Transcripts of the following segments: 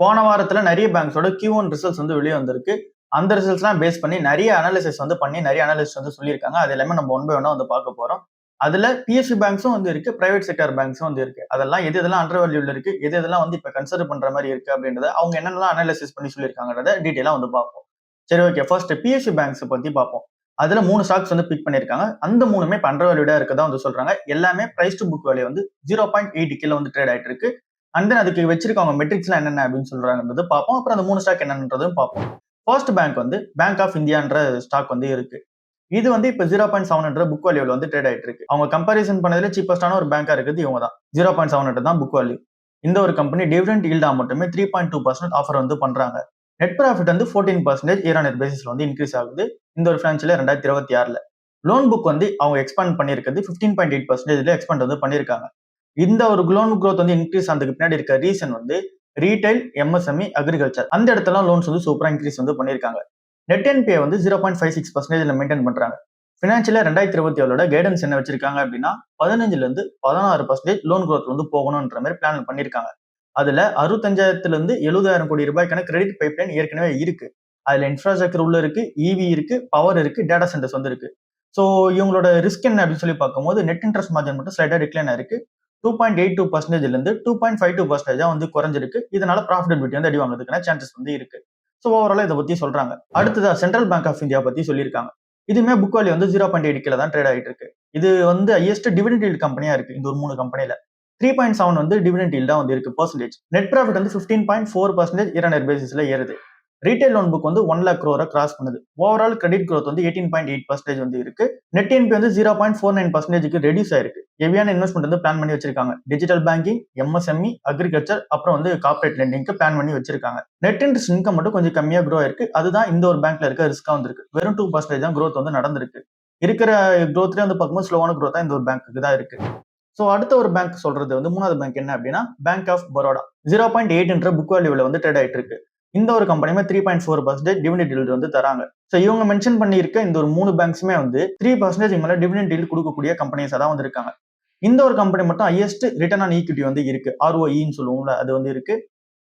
போன வாரத்துல நிறைய பேங்க்ஸோட Q1 ரிசல்ட்ஸ் வந்து வெளியே வந்திருக்கு. அந்த ரிசல்ட்ஸ்லாம் பேஸ் பண்ணி நிறைய அனாலிசிஸ் வந்து பண்ணி நிறைய அனாலிஸ்ட் வந்து சொல்லியிருக்காங்க. அது எல்லாமே நம்ம ஒன் பை ஒன்னா வந்து பார்க்க போறோம். அதுல PSU பேங்க்ஸும் வந்து இருக்கு, பிரைவேட் செக்டர் பேங்க்ஸும் வந்து இருக்கு. அதெல்லாம் எதெல்லாம் அண்டர் வேல்யூல இருக்கு, எதெல்லாம் வந்து இப்ப கன்சிடர் பண்ற மாதிரி இருக்கு அப்படின்றத அவங்க என்னென்னலாம் அனாலிசிஸ் பண்ணி சொல்லியிருக்காங்கன்றத டீட்டெயிலா வந்து பார்ப்போம். சரி, ஓகே. ஃபர்ஸ்ட் PSU பேங்க்ஸ் பத்தி பார்ப்போம். அதுல 3 ஸ்டாக்ஸ் வந்து பிக் பண்ணிருக்காங்க. அந்த 3மே இப்ப அண்டர் வேல்யூடா இருக்கதா வந்து சொல்றாங்க. எல்லாமே பிரைஸ் டு புக் வேல்யூ வந்து 0.8 கீழ வந்து ட்ரேட் ஆயிட்டு இருக்கு. அண்ட் தென் அதுக்கு வச்சிருக்காங்க மெட்ரிக்ஸ்லாம் என்னென்ன அப்படின்னு சொல்றாங்கன்றது பார்ப்போம். அப்புறம் அந்த 3 ஸ்டாக் என்னன்றதும் பார்ப்போம். ஃபர்ஸ்ட் பேங்க் வந்து பேங்க் ஆஃப் இந்தியான்ற ஸ்டாக் வந்து இருக்கு. இது வந்து இப்ப 0.7 புக் வேல்யூல வந்து ட்ரேட் ஆயிட்டு இருக்கு. அவங்க கம்பேரிசன் பண்ணதுல சீப்பஸ்டான ஒரு பேங்கா இருக்குது இவங்க தான். 0.7 தான் புக் வேல்யூ. இந்த ஒரு கம்பெனி டிவிடெண்ட் ஈல்டா மட்டுமே 3.2% ஆஃபர் வந்து பண்றாங்க. நெட் ப்ராஃபிட் வந்து 14% இயர் ஆன் இயர் பேசிஸ்ல வந்து இன்க்ரீஸ் ஆகுது இந்த ஒரு ஃபினான்ஷியல் 2026ல. லோன் புக் வந்து அவங்க எக்ஸ்பாண்ட் பண்ணிருக்கிறது 15.8% எக்ஸ்பாண்ட் வந்து பண்ணிருக்காங்க. இந்த ஒரு லோன் growth வந்து இன்க்ரீஸ் ஆனதுக்கு பின்னாடி இருக்க ரீசன் வந்து ரீட்டைல், MSME, அக்ரிகல்ச்சர் அந்த இடத்துல லோன்ஸ் வந்து சூப்பரா இன்க்ரீஸ் வந்து பண்ணிருக்காங்க. நெட் என்பிஏ வந்து 0.56% மெயின்டைன் பண்றாங்க. பினான்சியலா 2027 கைடன்ஸ் என்ன வச்சிருக்காங்க அப்படின்னா 15ல இருந்து 16% லோன் growth வந்து போகணும்ன்ற மாதிரி பிளான் பண்ணிருக்காங்க. அதுல 65,000 இருந்து 70,000 கோடி ரூபாய்க்கான கிரெடிட் பைப்லைன் ஏற்கனவே இருக்கு. அதுல இன்ஃப்ராஸ்ட்ரக்சர் உள்ள இருக்கு, EV இருக்கு, பவர் இருக்கு, டேட்டா சென்டர்ஸ் வந்து இருக்கு. ஸோ இவங்களோட ரிஸ்க் என்ன அப்படின்னு சொல்லி பார்க்கும்போது நெட் இன்ட்ரெஸ்ட் மார்ஜின் மட்டும் ஸ்லைட்டா டிக்ளைன் ஆயிருக்கு. 2.82% இருந்து 2.52% வந்து குறைஞ்சிருக்கு. இதனால ப்ராஃபிட்டபிலிட்டி வந்து அடி வாங்குறதுக்கான சான்சஸ் வந்து இருக்கு. ஸோ ஓவராலா இதை பத்தி சொல்றாங்க. அடுத்ததா சென்ட்ரல் பேங்க் ஆஃப் இந்தியா பத்தி சொல்லியிருக்காங்க. இதுமே புக் வேல்யூ வந்து 0.8 கீழ தான் ட்ரேட் ஆயிட்டு இருக்கு. இது வந்து ஹையஸ்ட் டிவிடெண்ட் ஈல்ட் கம்பெனியா இருக்கு இந்த ஒரு 3 கம்பெனில. 3.7 வந்து டிவிடெண்ட் ஈல்டா வந்து இருக்கு பெர்சன்டேஜ். நெட் ப்ராஃபிட் வந்து 15.4% இயர் ஆன் இயர் பேசிஸ்ல ஏறுது. ரீட்டைல் லோன் புக் வந்து 1 lakh crore கிராஸ் பண்ணுது. ஓவரால் கிரெடிட் growth வந்து 18.8% வந்து இருக்கு. நெட் என்பி வந்து 0.49%க்கு ரெடியூஸ் ஆயிருக்கு. ஹெவியான இன்வெஸ்ட்மெண்ட் வந்து பிளான் பண்ணி வச்சிருக்காங்க. டிஜிட்டல் பேங்கிங், MSME, அக்ரிகல்ச்சர் அப்புறம் வந்து கார்பரேட் லெண்டிங்க்கு பிளான் பண்ணி வச்சிருக்காங்க. நெட் இன்ட்ரெஸ்ட் இன்கம் மட்டும் கொஞ்சம் கம்மியா க்ரோ ஆயிருக்கு. அதுதான் இந்த ஒரு பேங்க்ல இருக்க ரிஸ்கா வந்திருக்கு. வெறும் 2% தான் growth வந்து நடந்திருக்கு. இருக்கிற growthலயே வந்து பார்க்கும்போது ஸ்லோவான growth தான் இந்த ஒரு பேங்க்கு தான் இருக்கு. சோ அடுத்த ஒரு பேங்க் சொல்றது வந்து 3வது பேங்க் என்ன அப்படின்னா பேங்க் ஆஃப் பரோடா 0.8 புக் வேல்யூல வந்து ட்ரேட் ஆயிட்டு இருக்கு. இந்த ஒரு கம்பெனியுமே 3.4% டிவிடெண்ட் ஈல்டு வந்து தராங்க. சோ இவங்க மென்ஷன் பண்ணியிருக்க இந்த ஒரு 3 பேங்க்ஸுமே வந்து 3% மேல டிவிடெண்ட் ஈல்டு கொடுக்கக்கூடிய கம்பெனிஸா தான் வந்து இருக்காங்க. இந்த ஒரு கம்பெனி மட்டும் ஹையஸ்ட் ரிட்டர்ன் ஆன் ஈக்விட்டி வந்து இருக்கு. ROE சொல்லுவோம்ல அது வந்து இருக்கு.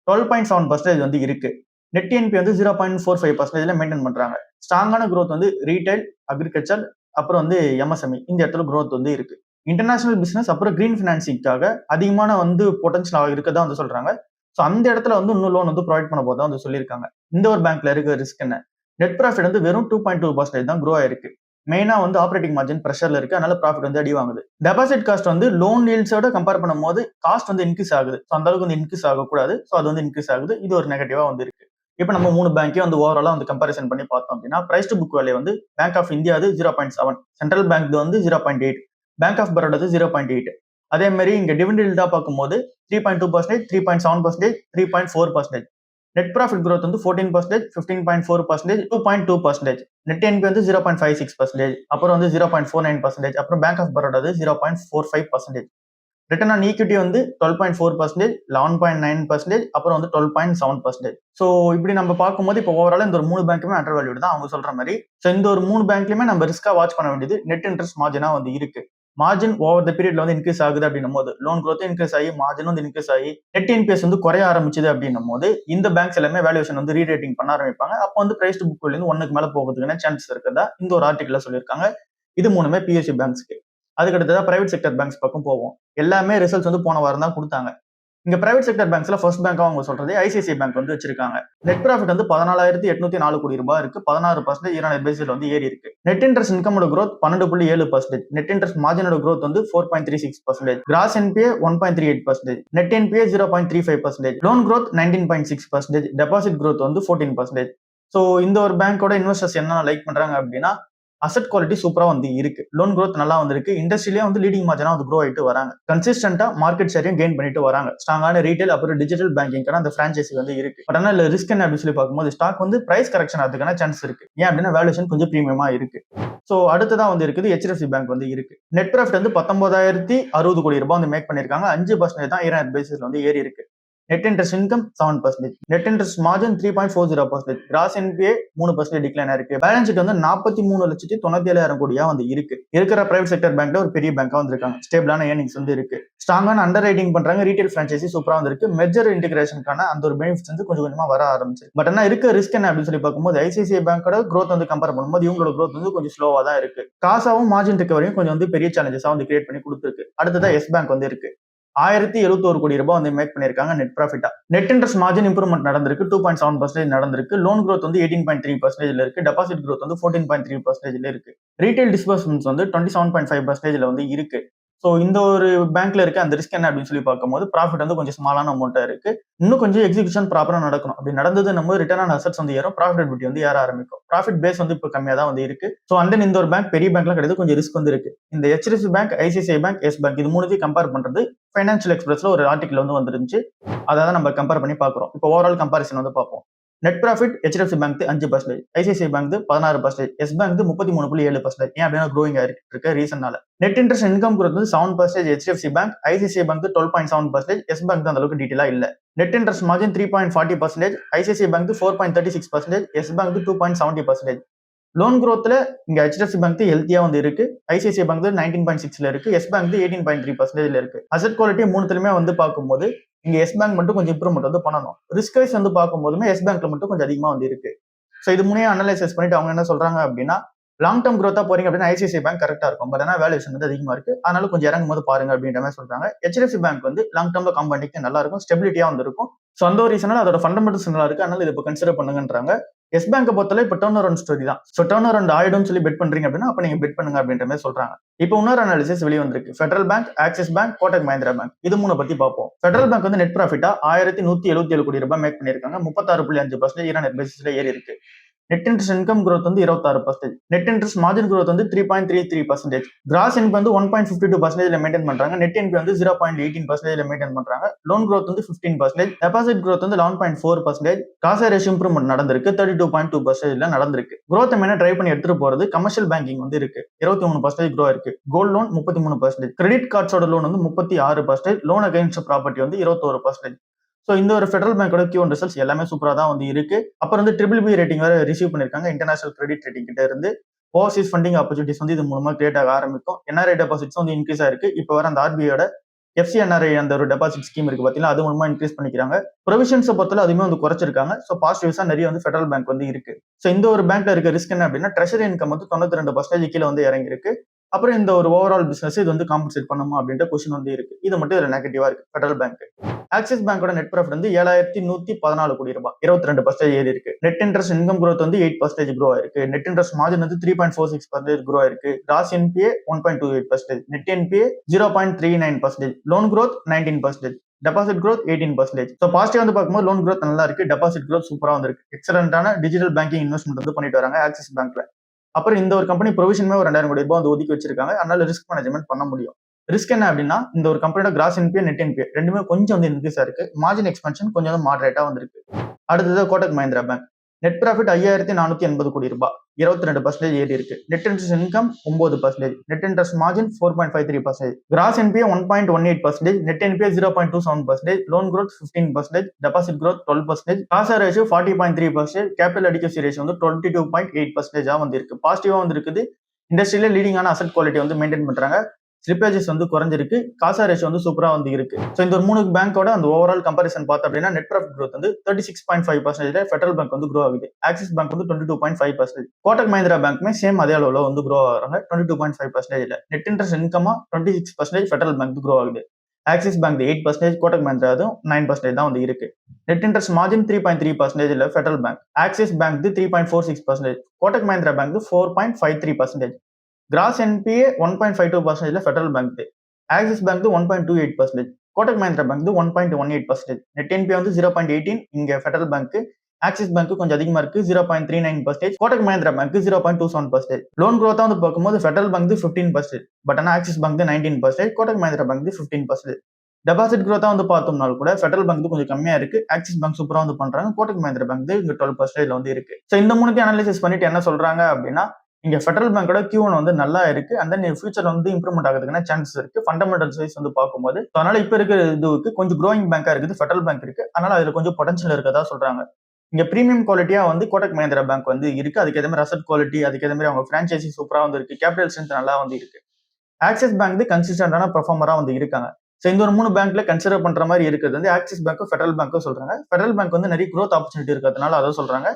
12.7% வந்து இருக்கு. நெட் என்பி வந்து 0.45% மெயின்டைன் பண்றாங்க. ஸ்ட்ராங்கான growth வந்து ரீட்டைல், அக்ரிகல்ச்சர் அப்புறம் வந்து MSME இந்த இடத்துல growth வந்து இருக்கு. இன்டர்நேஷனல் பிசினஸ் அப்புறம் கிரீன் பினான்சிங்காக அதிகமான வந்து பொட்டன்ஷியல் இருக்கதா வந்து சொல்றாங்க. ஸோ அந்த இடத்துல வந்து இன்னும் லோன் வந்து ப்ரொவைட் பண்ண போதா வந்து சொல்லியிருக்காங்க. இந்த ஒரு பேங்க்ல இருக்க ரிஸ்க் என்ன? நெட் ப்ராஃபிட் வந்து வெறும் 2.2% தான் க்ரோ ஆயிருக்கு. மெயினா வந்து ஆப்ரேட்டிங் மார்ஜின் பிரஷர்ல இருக்கு. அதனால ப்ராஃபிட் வந்து அடி வாங்குது. டெபாசிட் காஸ்ட் வந்து லோன் ஈல்ட்ஸோட கம்பேர் பண்ணும்போது காஸ்ட் வந்து இன்க்ரீஸ் ஆகுது. ஸோ அந்த அளவுக்கு வந்து இன்க்ரீஸ் ஆகக்கூடாது. ஸோ அது வந்து இன்க்ரீஸ் ஆகுது. இது ஒரு நெகட்டிவா வந்து இருக்கு. இப்போ நம்ம 3 பேங்க்கையும் வந்து ஓவராலா வந்து கம்பேரிசன் பண்ணி பார்த்தோம் அப்படின்னா பிரைஸ் டு புக் வேல்யூ வந்து bank of India 0.7, central bank வந்து 0.8, பேங்க் ஆஃப் பரோடா 0.8. அதே மாதிரி இங்க டிவிடெண்ட் ஈல்டா பார்க்கும்போது 3.2%, 3.7%, 3.4%. நெட் ப்ராஃபிட் growth வந்து 14%, 15.4%, 2.2%. நெட் என்பி வந்து 0.56%, அப்புறம் வந்து 0.49%, அப்புறம் bank of Baroda 0.45%. Return on equity வந்து 12.4%, 11.9%, அப்புறம் வந்து 12.7%. ஸோ இப்படி நம்ம பார்க்கும்போது இப்போ ஓவரால் இந்த ஒரு 3 பேங்க்குமே அண்டர் வேல்யூடு தான் அவங்க சொல்ற மாதிரி. ஸோ இந்த ஒரு 3 பேங்க்லயுமே நம்ம ரிஸ்கா வாட்ச் பண்ண வேண்டியது நெட் இன்ட்ரெஸ்ட் மார்ஜினா வந்து இருக்கு. மார்ஜின் ஓவர் த பீரியட்ல வந்து இன்க்ரீஸ் ஆகுது அப்படின்னும் போது லோன் growth இன்க்ரீஸ் ஆகி மார்ஜின் வந்து இன்க்ரீஸ் ஆகி நெட் என்பிஎஸ் வந்து குறைய ஆரம்பிச்சது அப்படின்னும் போது இந்த பேங்க்ஸ் எல்லாமே வேல்யூஷன் வந்து ரீரேட்டிங் பண்ண ஆரம்பிப்பாங்க. அப்போ வந்து பிரைஸ் டு புக் வேல்யூ வந்து 1க்கு மேல போகிறதுக்கான சான்சஸ் இருக்கிறதா இந்த ஒரு ஆர்டிகல்ல சொல்லியிருக்காங்க. இது 3மே PSU பேங்க்ஸ்க்கு. அதுக்கு அடுத்ததா பிரைவேட் செக்டர் பேங்க்ஸ் பக்கம் போவோம். எல்லாமே ரிசல்ட்ஸ் வந்து போன வாரம் தான் கொடுத்தாங்க. இங்க பிரைவேட் செக்டர் பேங்க்ஸ்ல ஃபர்ஸ்ட் பேங்க் அவங்க சொல்றது ICICI பேங்க் வந்து வச்சிருக்காங்க. நெட் ப்ராஃபிட் வந்து 14,804 கோடி ரூபாய் இருக்கு. 16% இயர் ஆன் இயர் பேசிஸ்ல வந்து ஏறி இருக்கு. நெட் இன்ட்ரெஸ்ட் இன்கமோட growth 12.7%. நெட் இன்ட்ரெஸ்ட் மார்ஜினோட growth வந்து 4.36%. Gross NPA 1.38%. Net NPA 0.35%. Loan growth 19.6%. Deposit growth வந்து 14%. ஸோ இந்த ஒரு பேங்கோட இன்வெஸ்டர்ஸ் என்ன லைக் பண்றாங்க அப்படின்னா அசெட் குவாலிட்டி சூப்பரா வந்து இருக்கு. லோன் growth நல்லா வந்திருக்கு. இண்டஸ்ட்ரியிலே வந்து லீடிங் மார்ஜினா வந்து க்ரோ ஆயிட்டு வராங்க. கன்சிஸ்டன்டா மார்க்கெட் ஷேரையும் கெயின் பண்ணிட்டு வராங்க. ஸ்ட்ராங்கான ரீட்டைல் அப்புறம் டிஜிட்டல் பேங்கிங்கான அந்த பிரான்ச்சைசி வந்து இருக்கு. பட் ஆனால் ரிஸ்க் என்ன அப்படின்னு சொல்லி பார்க்கும்போது ஸ்டாக் வந்து பிரைஸ் கரெக்ஷன் ஆகிறதுக்கான சான்ஸ் இருக்கு. ஏன் அப்படின்னா வேல்யூஷன் கொஞ்சம் பிரீமியமா இருக்கு. ஸோ அடுத்ததான் வந்து இருக்குது HDFC பேங்க் வந்து இருக்கு. நெட் ப்ராஃபிட் வந்து 19,060 கோடி ரூபாய் வந்து மேக் பண்ணிருக்காங்க. 5% தான் இயர் ஆன் இயர் பேசிஸ்ல வந்து ஏறி இருக்கு. Net interest income 7%, net interest margin 3.40%, cross NBA 3% decline இருக்கு. பேலன்ஸ் ஷீட் வந்து 43,97,000 கோடியா வந்து இருக்கு. இருக்கிற பிரைவேட் செக்டர் பேங்க்ல ஒரு பெரிய பேங்கா வந்திருக்காங்க. ஸ்டேபிளான ஏர்னிங்ஸ் வந்து இருக்கு. ஸ்ட்ராங்கான அண்டர் ரைட்டிங் பண்றாங்க. ரீட்டைல் பிரான்சைசி சூப்பரா வந்து இருக்கு. மெர்ஜர் இன்டிகிரேஷனுக்கான அந்த ஒரு பெனிஃபிட்ஸ் வந்து கொஞ்சம் கொஞ்சமா வர ஆரம்பிச்சு. பட் ஆனா இருக்க ரிஸ்க் என்ன அப்படின்னு சொல்லி பார்க்கும்போது ஐசிஐசிஐ பேங்கோட growth வந்து கம்பேர் பண்ணும்போது இவங்களோட growth வந்து கொஞ்சம் ஸ்லோவா தான் இருக்கு. காசாவும் மார்ஜின் ரிகவரியும் கொஞ்சம் வந்து பெரிய சேலஞ்சஸா வந்து கிரியேட் பண்ணி கொடுத்துருக்கு. அடுத்ததா எஸ் பேங்க் வந்து இருக்கு. 1071 கோடி ரூபாய் வந்து மேக் பண்ணிருக்காங்க நெட் ப்ராஃபிட்டா. நெட் இன்ட்ரெஸ்ட் மார்ஜின் இம்ப்ரூவ்மெண்ட் நடந்திருக்கு. 2.7% நடந்திருக்கு. லோன் growth வந்து 18.3% இருக்கு. டெபாசிட் growth வந்து 14.3% இருக்கு. ரீட்டைல் டிஸ்பர்ஸ்மெண்ட்ஸ் வந்து 27.5% வந்து இருக்கு. ஸோ இந்த ஒரு பேங்க்ல இருக்க அந்த ரிஸ்க் என்ன அப்படின்னு சொல்லி பார்க்கும்போது ப்ராஃபிட் வந்து கொஞ்சம் ஸ்மாலான அமௌண்ட்டா இருக்கு. இன்னும் கொஞ்சம் எக்ஸிகியூஷன் ப்ராப்பரா நடக்கணும். அப்படி நடந்தது நம்ம ரிட்டர்ன் ஆன் அசெட்ஸ் வந்து ஏறும், ப்ராஃபிட்டபிலிட்டி வந்து ஏற ஆரம்பிக்கும். ப்ராஃபிட் பேஸ் வந்து இப்போ கம்மியா தான் வந்து இருக்கு. ஸோ அந்த இந்த ஒரு பேங்க் பெரிய பேங்க்லாம் கிடையாது, கொஞ்சம் ரிஸ்க் வந்து இருக்கு. இந்த HDFC bank, ICICI bank, yes bank இது மூணுத்தையும் கம்பேர் பண்றது ஃபைனான்சியல் எக்ஸ்பிரஸ்ல ஒரு ஆர்டிகல் வந்து வந்துருந்துச்சு. அதை தான் நம்ம கம்பேர் பண்ணி பார்க்குறோம். இப்போ ஓவரால் கம்பாரிசன் வந்து பார்ப்போம். Net profit HDFC bank 5%, ICICI bank 16%, yes bank 33.7%. ஏன் அப்படின்னா க்ரோயிங் ஆகிட்டு இருக்க ரீசனால. நெட் இன்ட்ரெஸ்ட் இன்கம் growth வந்து 7% HDFC bank, ICICI bank 12.7%, yes bank அந்த அளவுக்கு டீட்டெயிலா இல்ல. Net interest margin 3.40%, ICICI bank 4.36%, yes bank 2.70%. Loan growthல இங்க HDFC பேங்க் ஹெல்த்தியா வந்து இருக்கு. ஐசிஐசிஐ பேங்க் 19.6ல இருக்கு. எஸ் பேங்க் 18.3%ல இருக்கு. அசெட் குவாலிட்டி மூணுத்துலயுமே வந்து பார்க்கும்போது இங்க எஸ் பேங்க் மட்டும் கொஞ்சம் இம்ப்ரூவ்மெண்ட் வந்து பண்ணணும். ரிஸ்க் வைஸ் வந்து பார்க்கும்போதுமே எஸ் பேங்க்ல மட்டும் கொஞ்சம் அதிகமா வந்து இருக்கு. ஸோ இது மூணையும் அனலைசிஸ் பண்ணிட்டு அவங்க என்ன சொல்றாங்க அப்படின்னா, லாங் டர்ம் growth போறீங்க அப்படின்னா ஐசிஐசிஐ பேங்க் கரெக்டா இருக்கும். பட் ஆனால் வேல்யூஷன் வந்து அதிகமா இருக்கு. அதனால கொஞ்சம் இறங்கும் போது பாருங்க அப்படின்ற மாதிரி சொல்றாங்க. HDFC பேங்க் வந்து லாங் டர்ம்ல காம்பவுண்டிங் நல்லா இருக்கும், ஸ்டெபிலிட்டியா வந்து இருக்கும். ஸோ அந்த ஒரு ரீசனால அதோட ஃபண்டமெண்டல்ஸ் நல்லா இருக்கு. அதனால இதை இப்போ கன்சிடர் பண்ணுங்கன்றாங்க. எஸ் பேங்கை பொறுத்தவரை இப்போ டர்ன் அரௌண்ட் ஸ்டோரி தான். ஸோ டர்ன் அரௌண்ட் ஆயிடும்னு சொல்லி பெட் பண்றீங்க அப்படின்னா அப்ப நீங்க பெட் பண்ணுங்க அப்படின்ற மாதிரி சொல்றாங்க. இப்போ இன்னொரு அனாலிசிஸ் வெளியே வந்திருக்கு. Federal bank, Axis bank, Kotak Mahindra bank இது மூணு பத்தி பார்ப்போம். ஃபெடரல் பேங்க் வந்து நெட் ப்ராஃபிட்டா 1177 கோடி ரூபாய் மேக் பண்ணிருக்காங்க. 36.5% ஈரான் நெட் பேசிஸ்ல ஏறி இருக்கு. நெட் இன்ட்ரெஸ்ட் இன்கம் growth வந்து 26%, நெட் இன்ட்ரெஸ்ட் மார்ஜின் growth வந்து 3.33%, கிராஸ் என்பி வந்து 1.52% மெயின்டைன் பண்றாங்க. நெட் என்பி வந்து 0.18% மெயின்டைன் பண்றாங்க. லோன் growth வந்து 15%, டெபாசிட் growth வந்து 11.4%, காசா ரேஷியோ இம்ப்ரூவ்மெண்ட் நடந்திருக்கு. 32.2% நடந்திருக்கு. growth மெயினா டிரைவ் பண்ணி எடுத்துட்டு போறது கமர்ஷியல் பேங்கிங் வந்து இருக்கு. 23% grow இருக்கு. கோல்ட் லோன் 33%, கிரெடிட் கார்ட்ஸோட லோன் வந்து 36%, லோன் அகைன்ஸ்ட் ப்ராப்பர்ட்டி வந்து 21%. ஸோ இந்த ஒரு ஃபெடரல் பேங்கோட Q1 ரிசல்ட்ஸ் எல்லாமே சூப்பரா தான் வந்து இருக்கு. அப்புறம் வந்து BBB ரேட்டிங் வேற ரிசீவ் பண்ணிருக்காங்க இன்டர்நேஷனல் கிரெடிட் ரேட்டிங் கிட்ட இருந்து. ஓவர்சீஸ் ஃபண்டிங் ஆப்பர்ச்சுனிட்டிஸ் வந்து இது மூலமா கிரியேட் ஆக ஆரம்பிக்கும். NRI டெபாசிட்ஸ் வந்து இன்க்ரீஸ் ஆயிருக்கு. இப்போ வர அந்த RBIயோட FCNRI அந்த ஒரு டெபாசிட் ஸ்கீம் இருக்கு பாத்தீங்கன்னா, அது மூலமா இன்க்ரீஸ் பண்ணிக்கிறாங்க. ப்ரொவிஷன்ஸை பொறுத்தவரை அதுவுமே வந்து குறைச்சிருக்காங்க. ஸோ பாசிட்டிவ்ஸா நிறைய வந்து ஃபெடரல் பேங்க் வந்து இருக்கு. ஸோ இந்த ஒரு பேங்க்ல இருக்க ரிஸ்க் என்ன அப்படின்னா ட்ரெஷரி இன்கம் வந்து 92% கீழே வந்து இறங்கி இருக்கு. அப்புறம் இந்த ஒரு ஓவரால் பிசினஸ் இது வந்து காம்பன்சேட் பண்ணுமா அப்படின்ற கொஸ்டின் வந்து இருக்கு. இது மட்டும் இதுல நெகட்டிவா இருக்கு ஃபெடரல் பேங்க். ஆக்சிஸ் பேங்கோட நெட் ப்ராஃபிட் வந்து 7114 கோடி ரூபாய், 22% ஏறி இருக்கு. நெட் இன்ட்ரெஸ்ட் இன்கம் growth வந்து 8% க்ரோ ஆயிருக்கு. நெட் இன்ட்ரெஸ்ட் மார்ஜின் வந்து 3.46% க்ரோ ஆயிருக்கு. Cross NBA 1.28%, net NBA 0.39%, loan growth 19%, deposit growth 18%. So positive வந்து பார்க்கும்போது லோன் growth நல்லா இருக்கு, டெபாசிட் growth சூப்பரா வந்திருக்கு. எக்ஸலண்டான டிஜிட்டல் பேங்கிங் இன்வெஸ்ட்மெண்ட் வந்து பண்ணிட்டு வராங்க ஆக்சிஸ் பேங்க்ல. அப்புறம் இந்த ஒரு கம்பெனி ப்ரொவிஷனுமே ஒரு 2000 கோடி ரூபாய் வந்து ஒதுக்கி வச்சிருக்காங்க. அதனால ரிஸ்க் மேனேஜ்மெண்ட் பண்ண முடியும். ரிஸ்க் என்ன அப்படின்னா இந்த ஒரு கம்பெனியோட கிராஸ் என்பிஏ, நெட் என்பிஏ ரெண்டுமே கொஞ்சம் வந்து இன்க்ரீஸ் ஆயிருக்கு. மார்ஜின் எக்ஸ்பென்ஷன் கொஞ்சம் வந்து மாடரேட்டா வந்திருக்கு. அடுத்தது Kotak Mahindra bank. Net profit 5480 கோடி ரூபாய், 22% ஏறி இருக்கு. Net interest income 9%, net interest margin 4.53%, gross NPA 1.18%, net NPA 0.27%, loan growth 15%, deposit growth 12%, CASA ratio 40.3%, capital adequacy ratio வந்து 22.8% வந்து இருக்கு. பாசிட்டிவா வந்து இருக்குது. இண்டஸ்ட்ரியில லீடிங்கான அசெட் குவாலிட்டி வந்து மெயின்டைன் பண்றாங்க. ஸ்லிப்பேஜஸ் வந்து குறைஞ்சிருக்கு. காசா ரேஷியோ வந்து சூப்பரா வந்து இருக்கு. ஸோ இந்த ஒரு மூணு பேங்கோட அந்த ஓவரால் கம்பேரிசன் பார்த்தோம் அப்படின்னா நெட் ப்ராஃபிட் growth வந்து 36.5% ஃபெடரல் பேங்க் வந்து க்ரோ ஆகுது. ஆக்சிஸ் பேங்க் வந்து 22.5%. கோட்டக் மஹிந்திரா பேங்க்குமே சேம் அதே அளவுல வந்து க்ரோ ஆகிறாங்க 22.5%. நெட் இன்ட்ரெஸ்ட் இன்கமா 26% ஃபெடரல் பேங்க் க்ரோ ஆகுது. ஆக்சிஸ் பேங்க் 8%, கோட்டக் மஹிந்திரா 9% தான் வந்து இருக்கு. Net interest margin 3.3% federal bank, Axis bank 3.46%, Kotak Mahindra bank 4.53%. Gross NPA 1.52% federal bank, Axis bank 1.28%, Kotak Mahindra bank 1.18%, net NPA வந்து 0.18 இங்க ஃபெடரல் பேங்க், ஆக்சிஸ் பேங்க் கொஞ்சம் அதிகமா இருக்கு 0.39%, Kotak Mahindra bank 0.27%. Loan growth வந்து பார்க்கும்போது ஃபெடரல் பேங்க் 15%, பட் ஆனா axis bank 19%, Kotak Mahindra bank 15%. Deposit growth வந்து பார்த்தோம்னாலும் கூட ஃபெடரல் பேங்க் கொஞ்சம் கம்மியா இருக்கு. ஆக்சிஸ் பேங்க் சூப்பரா வந்து பண்றாங்க. கோட்டக் மஹிந்திரா பேங்க் இங்க 12% வந்து இருக்கு. ஸோ இந்த மூணுத்தையும் அனாலிசிஸ் பண்ணிட்டு என்ன சொல்றாங்க அப்படின்னா இங்க ஃபெடரல் பேங்கோட Q1 வந்து நல்லா இருக்கு. அண்ட் தென் ஃபியூச்சர்ல வந்து இம்ப்ரூவ்மெண்ட் ஆகிறதுக்கான சான்சஸ் இருக்கு. ஃபண்டமெண்டல்ஸ் வைஸ் வந்து பார்க்கும்போது. அதனால இப்ப இருக்கிற இதுக்கு கொஞ்சம் க்ரோயிங் பேங்கா இருக்குது. ஃபெடரல் பேங்க் இருக்கு. அதனால அதுல கொஞ்சம் பொட்டன்ஷியல் இருக்கதா சொல்றாங்க. இங்க பிரீமியம் குவாலிட்டியா வந்து கோடக் மஹிந்திரா பேங்க் வந்து இருக்கு. அதுக்கு ஏத்த மாதிரி அசெட் குவாலிட்டி, அதுக்கு ஏத்த மாதிரி அவங்க பிரான்சைசி சூப்பரா வந்து இருக்கு. கேபிட்டல் ஸ்ட்ரென்த் நல்லா வந்து இருக்கு. ஆக்சிஸ் பேங்க் வந்து கன்சிஸ்டன்டான பெர்ஃபார்மரா வந்து இருக்காங்க. சோ இந்த ஒரு 3 பேங்க்ல கன்சிடர் பண்ற மாதிரி இருக்கிறது வந்து ஆக்சிஸ் பேங்க்கும் ஃபெடரல் பேங்க்கும் சொல்றாங்க. ஃபெடரல் பேங்க் வந்து நிறைய growth ஆப்பர்ச்சுனிட்டி இருக்கிறதுனால அதை சொல்றாங்க.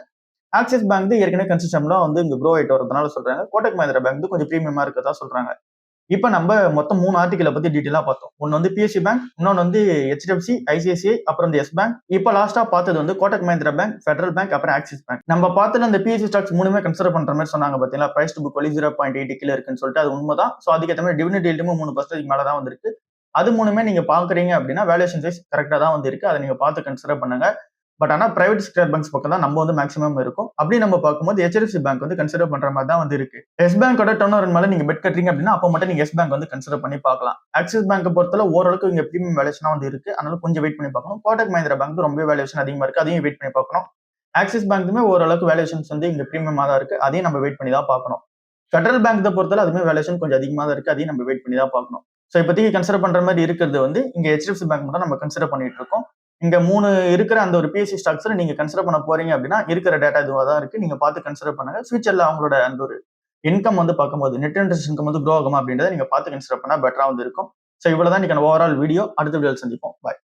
ஆக்சிஸ் பேங்க் வந்து ஏற்கனவே கன்சிஸ்டன்டா வந்து இங்க க்ரோ ஆயிட்டு வரதுனால சொல்றாங்க. கோடக் மஹிந்திரா பேங்க் வந்து கொஞ்சம் பிரீமியமா இருக்கதா சொல்றாங்க. இப்ப நம்ம மொத்தம் 3 ஆர்டிகலை பத்தி டீடைலா பார்த்தோம். ஒன்னு வந்து பிஎஸ்சி பேங்க், இன்னொன்னு வந்து HDFC, ICICI, அப்புறம் இந்த எஸ் பேங்க். இப்ப லாஸ்டா பார்த்தது வந்து Kotak Mahindra bank, federal bank, அப்புறம் ஆக்சிஸ் பேங்க். நம்ம பார்த்ததுல அந்த பிஎஸ்சி ஸ்டாக்ஸ் மூணுமே கன்சிடர் பண்ற மாதிரி சொன்னாங்க பாத்தீங்களா, பிரைஸ் டு புக் வேல்யூ 0.8 கீழ இருக்குன்னு சொல்லிட்டு அது உண்மைதான். சோ அதுக்கேற்ற மாதிரி டிவிடெண்ட் ஈல்டும் 3% மேல தான் வந்திருக்கு. அது மூணுமே நீங்க பாக்குறீங்க அப்படின்னா வேல்யூஷன் வைஸ் கரெக்டா தான் வந்து இருக்கு. அதை நீங்க பார்த்து கன்சிடர் பண்ணுங்க. பட் ஆனா பிரைவேட் செக்டர் பேங்க்ஸ் பக்கம் தான் நம்ம வந்து மேக்ஸிமம் இருக்கும். அப்படி நம்ம பார்க்கும்போது HDFC பேங்க் வந்து கன்சிடர் பண்ற மாதிரி தான் வந்து இருக்கு. எஸ் பேங்கோட டர்ன் ஓவர் மேல நீங்க பெட் கட்டுறீங்க அப்படின்னா அப்ப மட்டும் நீங்க எஸ் பேங்க் வந்து கன்சிடர் பண்ணி பார்க்கலாம். ஆக்சிஸ் பேங்கை பொறுத்தல ஓரளவுக்கு இங்க பிரீமியம் வேல்யூஷனா வந்து இருக்கு. அதனால கொஞ்சம் வெயிட் பண்ணி பார்க்கணும். கோடக் மஹிந்திரா பேங்க் ரொம்ப வேல்யூஷன் அதிகமா இருக்கு. அதையும் வெயிட் பண்ணி பார்க்கணும். ஆக்சிஸ் பேங்க்குமே ஓரளவுக்கு வேல்யூஷன்ஸ் வந்து இங்க பிரீமியமா தான் இருக்கு. அதையும் நம்ம வெயிட் பண்ணி தான் பார்க்கணும். ஃபெடரல் பேங்க் பொறுத்தல அதுமே வேல்யூஷன் கொஞ்சம் அதிகமா தான் இருக்கு. அதையும் நம்ம வெயிட் பண்ணி தான் பார்க்கணும். சோ இப்போதைக்கு கன்சிடர் பண்ற மாதிரி இருக்கிறது வந்து இங்க HDFC பேங்க் மட்டும் நம்ம கன்சிடர் பண்ணிட்டு இருக்கோம். இங்க 3 இருக்கிற அந்த ஒரு பிஎஸ்சி ஸ்டாக்ஸ்ல நீங்க கன்சிடர் பண்ண போறீங்க அப்படின்னா இருக்கிற டேட்டா இதுவா தான் இருக்கு. நீங்க பார்த்து கன்சிடர் பண்ணுங்க. ஃபியூச்சர்ல அவங்களோட அந்த ஒரு இன்கம் வந்து பார்க்கும்போது நெட் இன்ட்ரெஸ்ட் இன்கம் வந்து க்ரோ ஆகுமா அப்படின்றத நீங்க பார்த்து கன்சிடர் பண்ணா பெட்டரா வந்து இருக்கும். சோ இவ்வளவுதான் இன்னைக்கு ஓவரால் வீடியோ. அடுத்த வீடியோல சந்திப்போம். பாய்.